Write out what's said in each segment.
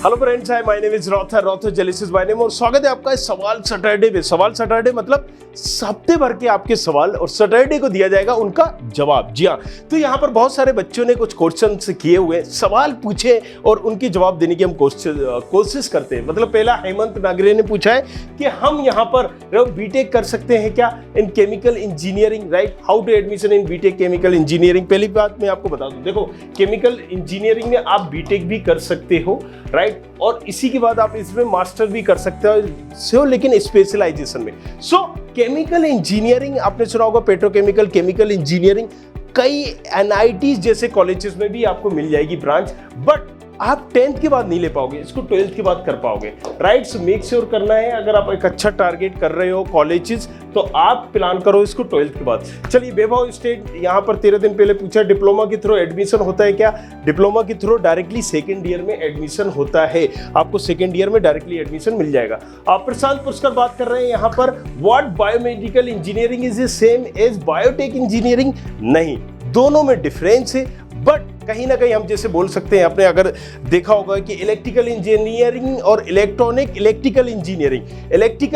Hello friends, hi my name is रॉथर जेलिस is my name और स्वागत है आपका इस सवाल सैटरडे में। सवाल सैटरडे मतलब हफ्ते भर के आपके सवाल और सैटरडे को दिया जाएगा उनका जवाब। जी हाँ, तो यहाँ पर बहुत सारे बच्चों ने कुछ क्वेश्चन किए हुए, सवाल पूछे और उनके जवाब देने की हम कोशिश करते हैं। मतलब पहला हेमंत नागरे ने पूछा है कि हम यहाँ पर बीटेक कर सकते हैं क्या in chemical engineering, right? How to admission in B Tech chemical engineering. पहली बात मैं आपको बता दूं, देखो केमिकल इंजीनियरिंग में आप बीटेक भी कर सकते हो, राइट? और इसी के बाद आप इसमें मास्टर भी कर सकते हो, लेकिन स्पेशलाइजेशन में। सो केमिकल इंजीनियरिंग आपने सुना होगा, पेट्रोकेमिकल, केमिकल इंजीनियरिंग कई एनआईटी जैसे कॉलेजेस में भी आपको मिल जाएगी ब्रांच, बट आप 10th के बाद नहीं ले पाओगे, इसको 12th के बाद कर पाओगे, राइट? सो मेक श्योर करना है, अगर आप एक अच्छा टारगेट कर रहे हो कॉलेजेस तो आप प्लान करो इसको 12th के बाद। चलिए, वैभव स्टेट यहाँ पर 13 दिन पहले पूछा, डिप्लोमा के थ्रू एडमिशन होता है क्या? डिप्लोमा के थ्रू डायरेक्टली सेकेंड ईयर में एडमिशन होता है, आपको सेकेंड ईयर में डायरेक्टली एडमिशन मिल जाएगा। आप प्रशांत पुष्कर बात कर रहे हैं यहाँ पर, what biomedical engineering is the same as biotech engineering? नहीं, दोनों में डिफरेंस है, बट कहीं ना कहीं हम जैसे बोल सकते हैं, आपने अगर देखा होगा कि इलेक्ट्रिकल इंजीनियरिंग और इलेक्ट्रिकल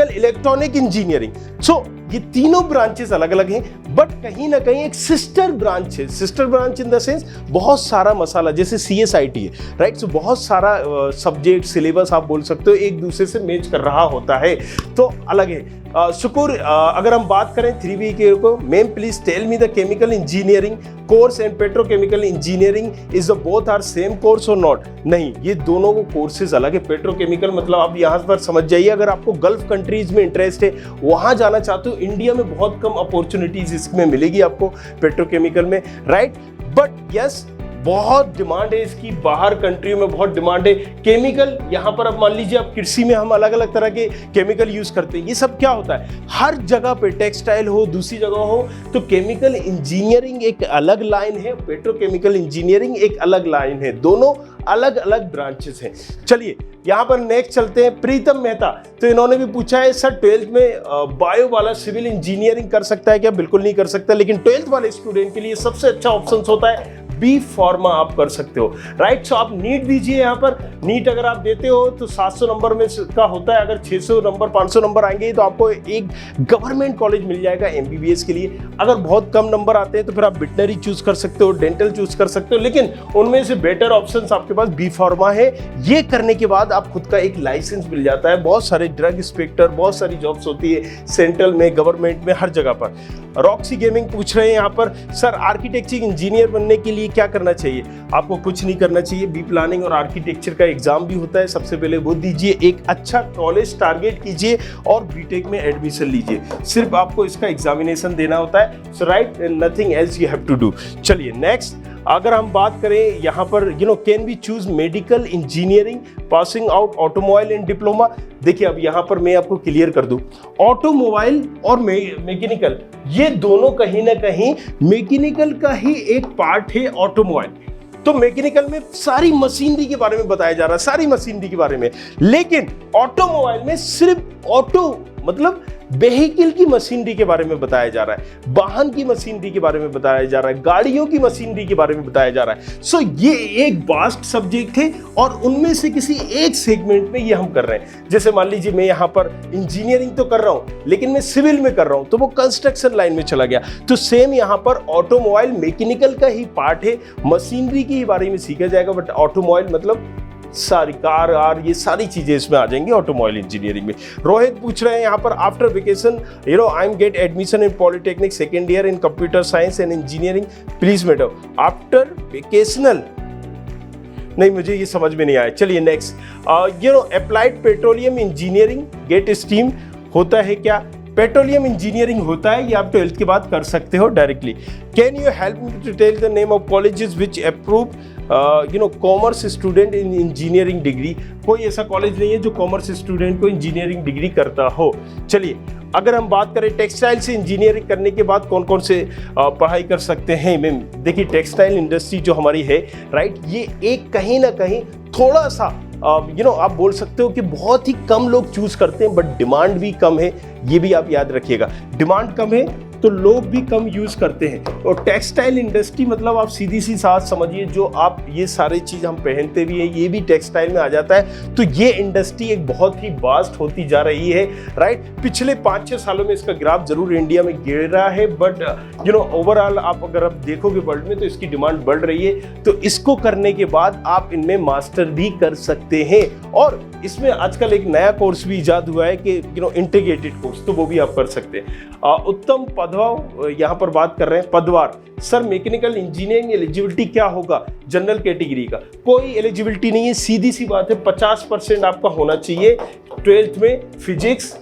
इलेक्ट्रॉनिक इंजीनियरिंग, सो ये तीनों ब्रांचेस अलग अलग हैं, बट कहीं ना कहीं एक सिस्टर ब्रांच है। Sister branch in the sense बहुत सारा मसाला, जैसे CSIT है, राइट? सो बहुत सारा सब्जेक्ट सिलेबस आप बोल सकते हो एक दूसरे से मैच कर रहा होता है, तो अलग है। शुक्र, अगर हम बात करें 3B के को, ma'am please tell me the chemical engineering course and petrochemical engineering is the both are same course और नॉट? नहीं, ये दोनों को कोर्सेज अलग है। पेट्रोकेमिकल मतलब आप यहाँ पर समझ जाइए, अगर आपको गल्फ कंट्रीज में इंटरेस्ट है, वहां जाना चाहते हो, इंडिया में बहुत कम अपॉर्चुनिटीज इसमें मिलेगी आपको पेट्रोकेमिकल में, राइट? बट यस, बहुत डिमांड है इसकी, बाहर कंट्रियों में बहुत डिमांड है। केमिकल यहाँ पर अब मान लीजिए आप कृषि में हम अलग अलग तरह के केमिकल यूज करते हैं, ये सब क्या होता है हर जगह पे, टेक्सटाइल हो, दूसरी जगह हो, तो केमिकल इंजीनियरिंग एक अलग लाइन है, पेट्रोकेमिकल इंजीनियरिंग एक अलग लाइन है, दोनों अलग अलग ब्रांचेस हैं। चलिए यहाँ पर नेक्स्ट चलते हैं, प्रीतम मेहता, तो इन्होंने भी पूछा है सर 12th में बायो वाला सिविल इंजीनियरिंग कर सकता है क्या? बिल्कुल नहीं कर सकता, लेकिन 12th वाले स्टूडेंट के लिए सबसे अच्छा ऑप्शन होता है बी फार्मा, आप कर सकते हो, राइट? सो आप नीट दीजिए, यहाँ पर नीट अगर आप देते हो तो 700 नंबर में का होता है, अगर 600 नंबर 500 नंबर आएंगे तो आपको एक गवर्नमेंट कॉलेज मिल जाएगा MBBS के लिए। अगर बहुत कम नंबर आते हैं तो फिर आप वेटनरी चूज कर सकते हो, डेंटल चूज कर सकते हो, लेकिन उनमें से बेटर ऑप्शन आपके पास बी फार्मा है। ये करने के बाद आप खुद का एक लाइसेंस मिल जाता है, बहुत सारे ड्रग इंस्पेक्टर, बहुत सारी जॉब्स होती है सेंट्रल में, गवर्नमेंट में, हर जगह पर। रॉक्सी गेमिंग पूछ रहे हैं यहाँ पर, सर आर्किटेक्चर इंजीनियर बनने के लिए क्या करना चाहिए? आपको कुछ नहीं करना चाहिए, बी प्लानिंग और आर्किटेक्चर का एग्जाम भी होता है, सबसे पहले वो दीजिए, एक अच्छा कॉलेज टारगेट कीजिए और बीटेक में एडमिशन लीजिए, सिर्फ आपको इसका एग्जामिनेशन देना होता है, so right, nothing else you have to do. चलिए नेक्स्ट, अगर हम बात करें यहाँ पर, can we choose medical engineering passing out automobile and diploma? देखिए अब यहाँ पर मैं आपको क्लियर कर दूं, ऑटोमोबाइल और मैकेनिकल, ये दोनों कहीं ना कहीं मैकेनिकल का ही एक पार्ट है ऑटोमोबाइल। तो मैकेनिकल में सारी मशीनरी के बारे में बताया जा रहा है, सारी मशीनरी के बारे में, लेकिन ऑटोमोबाइल में सिर्फ ऑटो मतलब व्हीकल की मशीनरी के बारे में बताया जा रहा है, वाहन की मशीनरी के बारे में बताया जा रहा है, गाड़ियों की मशीनरी के बारे में बताया जा रहा है। सो ये एक वास्ट सब्जेक्ट है और उनमें से किसी एक सेगमेंट में ये हम कर रहे हैं। जैसे मान लीजिए मैं यहाँ पर इंजीनियरिंग तो कर रहा हूँ, लेकिन मैं सिविल में कर रहा हूँ, तो वो कंस्ट्रक्शन लाइन में चला गया। तो सेम यहाँ पर ऑटोमोबाइल मैकेनिकल का ही पार्ट है, मशीनरी के ही बारे में सीखा जाएगा, बट ऑटोमोबाइल मतलब सारी कार ये सारी चीजें इसमें आ जाएंगी ऑटोमोबाइल इंजीनियरिंग में। रोहित पूछ रहे हैं यहाँ पर, after vacation I am get admission in polytechnic second year in computer science and engineering, please madam. After vacational नहीं, मुझे ये समझ में नहीं आया। चलिए next, applied petroleum engineering gate stream होता है क्या? पेट्रोलियम इंजीनियरिंग होता है, ये आप 12th के बाद कर सकते हो directly. Can you help me to tell the name of colleges which approve commerce student in engineering degree? कोई ऐसा कॉलेज नहीं है जो कॉमर्स स्टूडेंट को इंजीनियरिंग डिग्री करता हो। चलिए अगर हम बात करें टेक्सटाइल से इंजीनियरिंग करने के बाद कौन कौन से पढ़ाई कर सकते हैं मैम? देखिए टेक्सटाइल इंडस्ट्री जो हमारी है, राइट, ये एक कहीं ना कहीं थोड़ा सा आप बोल सकते हो कि बहुत ही कम लोग चूज करते हैं, बट डिमांड भी कम है, ये भी आप याद रखिएगा। डिमांड कम है तो लोग भी कम यूज करते हैं। और टेक्सटाइल इंडस्ट्री मतलब आप सीधी सी साथ समझिए, जो आप ये सारी चीज हम पहनते भी हैं ये भी टेक्सटाइल में आ जाता है। तो ये इंडस्ट्री एक बहुत ही वास्ट होती जा रही है, राइट। पिछले 5-6 सालों में इसका ग्राफ जरूर इंडिया में गिर रहा है, बट ओवरऑल आप अगर आप देखोगे वर्ल्ड में तो इसकी डिमांड बढ़ रही है। तो इसको करने के बाद आप इनमें मास्टर भी कर सकते हैं। और इसमें आजकल एक नया कोर्स भी इजाद हुआ है कि इंटीग्रेटेड कोर्स, तो वो भी आप कर सकते हैं। उत्तम पदवार यहाँ पर बात कर रहे हैं। पदवार सर, मैकेनिकल इंजीनियरिंग एलिजिबिलिटी क्या होगा जनरल कैटेगरी का? कोई एलिजिबिलिटी नहीं है, सीधी सी बात है। 50% आपका होना चाहिए 12th में फिजिक्स,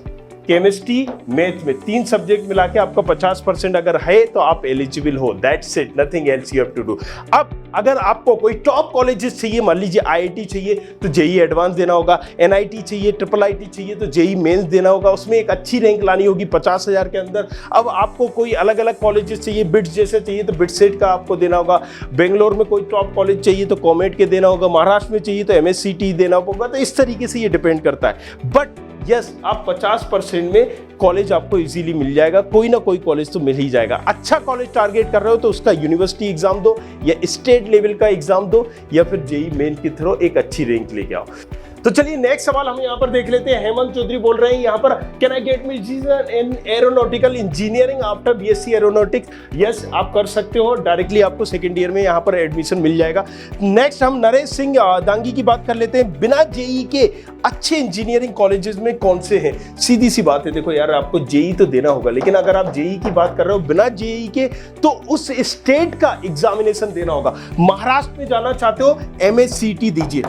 केमिस्ट्री, मैथ में 3 सब्जेक्ट मिला के आपका 50% अगर है तो आप एलिजिबल हो। That's it, nothing else you have to do. अब अगर आपको कोई टॉप कॉलेजेस चाहिए, मान लीजिए IIT चाहिए तो जेई एडवांस देना होगा, NIT चाहिए, IIIT चाहिए तो जेई मेंस देना होगा, उसमें एक अच्छी रैंक लानी होगी 50,000 के अंदर। अब आपको कोई अलग अलग कॉलेजेस चाहिए, बिट्स जैसे चाहिए तो बिटसेट का आपको देना होगा, बेंगलोर में कोई टॉप कॉलेज चाहिए तो कॉमेट के देना होगा, महाराष्ट्र में चाहिए तो MSCT देना होगा। तो इस तरीके से ये डिपेंड करता है। बट यस, आप 50% में कॉलेज आपको इजीली मिल जाएगा, कोई ना कोई कॉलेज तो मिल ही जाएगा। अच्छा कॉलेज टारगेट कर रहे हो तो उसका यूनिवर्सिटी एग्जाम दो या स्टेट लेवल का एग्जाम दो या फिर जेई मेन के थ्रू एक अच्छी रैंक लेके आओ। तो चलिए नेक्स्ट सवाल हम यहाँ पर देख लेते हैं। हेमंत चौधरी बोल रहे हैं यहाँ पर, can I get musician in aeronautical engineering after BSc aeronautics? Yes, आप कर सकते हो, डायरेक्टली आपको सेकंड ईयर में यहाँ पर एडमिशन मिल जाएगा। नेक्स्ट हम नरेश सिंह दांगी की बात कर लेते हैं। बिना जेई के अच्छे इंजीनियरिंग कॉलेजेस में कौन से हैं? सीधी सी बात है, देखो यार आपको जेई तो देना होगा, लेकिन अगर आप जेई की बात कर रहे हो बिना जेई के तो उस स्टेट का एग्जामिनेशन देना होगा। महाराष्ट्र में जाना चाहते हो MSCT दीजिए,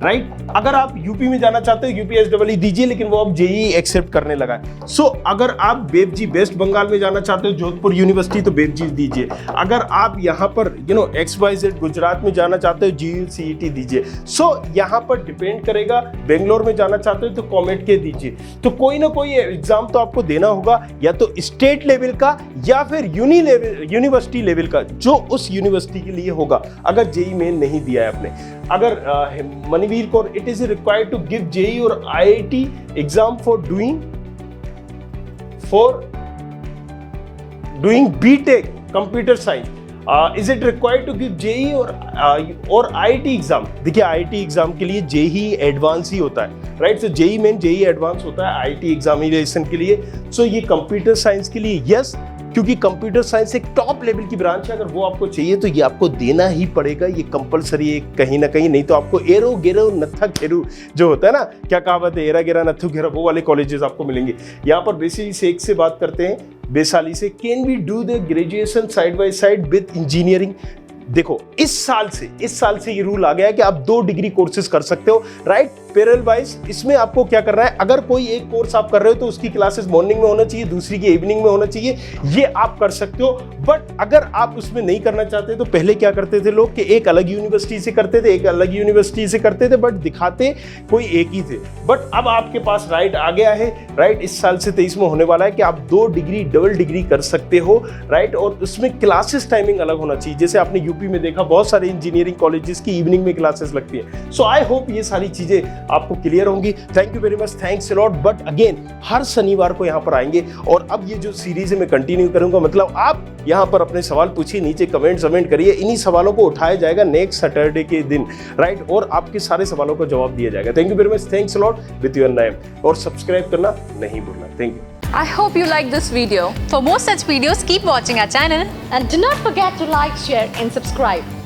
राइट। अगर आप यूपी में जाना चाहते हो UPSEE दीजिए, लेकिन वो अब जेई एक्सेप्ट करने लगा है। सो अगर आप बेबजी वेस्ट बंगाल में जाना चाहते हो जोधपुर यूनिवर्सिटी तो बेबजी दीजिए। अगर आप यहाँ पर XYZ गुजरात में जाना चाहते हो GUCET दीजिए। सो यहाँ पर डिपेंड करेगा। बेंगलोर में जाना चाहते हो तो कॉमेट के दीजिए। तो कोई ना कोई एग्जाम तो आपको देना होगा, या तो स्टेट लेवल का या फिर यूनिवर्सिटी लेवल का, जो उस यूनिवर्सिटी के लिए होगा। अगर जेई मेन नहीं दिया है आपने, अगर Manveer Kaur, it is required to give JEE और IIT exam for doing BTech computer science, is it required to give JEE और IIT एग्जाम? देखिए IIT एग्जाम के लिए जेई एडवांस ही होता है, right. So JEE main JEE advance होता है IIT एग्जामिनेशन के लिए। सो ये कंप्यूटर साइंस के लिए यस, क्योंकि कंप्यूटर साइंस एक टॉप लेवल की ब्रांच है। अगर वो आपको चाहिए तो ये आपको देना ही पड़ेगा, ये कंपलसरी है कहीं ना कहीं। नहीं तो आपको एरो गेरो नत्था घेरू जो होता है ना, क्या कहावत है, एरा गेरा नत्थु घेरा, वो वाले कॉलेजेस आपको मिलेंगे। यहाँ पर बेसिकली शेख से बात करते हैं, वैशाली से। Can we do the graduation side by side with engineering? देखो इस साल से ये रूल आ गया है कि आप 2 डिग्री कोर्सेज कर सकते हो, राइट, पैरेलल वाइज। इसमें आपको क्या करना है, अगर कोई एक कोर्स आप कर रहे हो तो उसकी क्लासेस मॉर्निंग में होना चाहिए, दूसरी की इवनिंग में होना चाहिए, ये आप कर सकते हो। बट अगर आप उसमें नहीं करना चाहते तो पहले क्या करते थे लोग कि एक अलग यूनिवर्सिटी से करते थे, एक अलग यूनिवर्सिटी से करते थे, बट दिखाते कोई एक ही थे। बट अब आपके पास राइट आ गया है, राइट, इस साल से 23 में होने वाला है कि आप 2 डिग्री डबल डिग्री कर सकते हो, राइट। और उसमें क्लासेस टाइमिंग अलग होना चाहिए। जैसे आपने यूपी में देखा बहुत सारे इंजीनियरिंग कॉलेजेस की इवनिंग में क्लासेस लगती है। सो आई होप ये सारी चीजें आपको क्लियर होंगी। Thank you very much, thanks a lot. But again हर शनिवार को यहाँ पर आएंगे और अब ये जो सीरीज है मैं कंटिन्यू करूंगा। मतलब आप यहाँ पर अपने सवाल पूछिए, नीचे कमेंट करिए, इन्हीं सवालों को उठाया जाएगा नेक्स्ट सैटरडे के दिन, राइट, और आपके सारे सवालों का जवाब दिया जाएगा। Thank you very much, thanks a lot with your name, और सब्सक्राइब करना नहीं भूलना। Thank you. I hope you like this video. For more such videos, keep watching our channel. And do not forget to like, share and subscribe.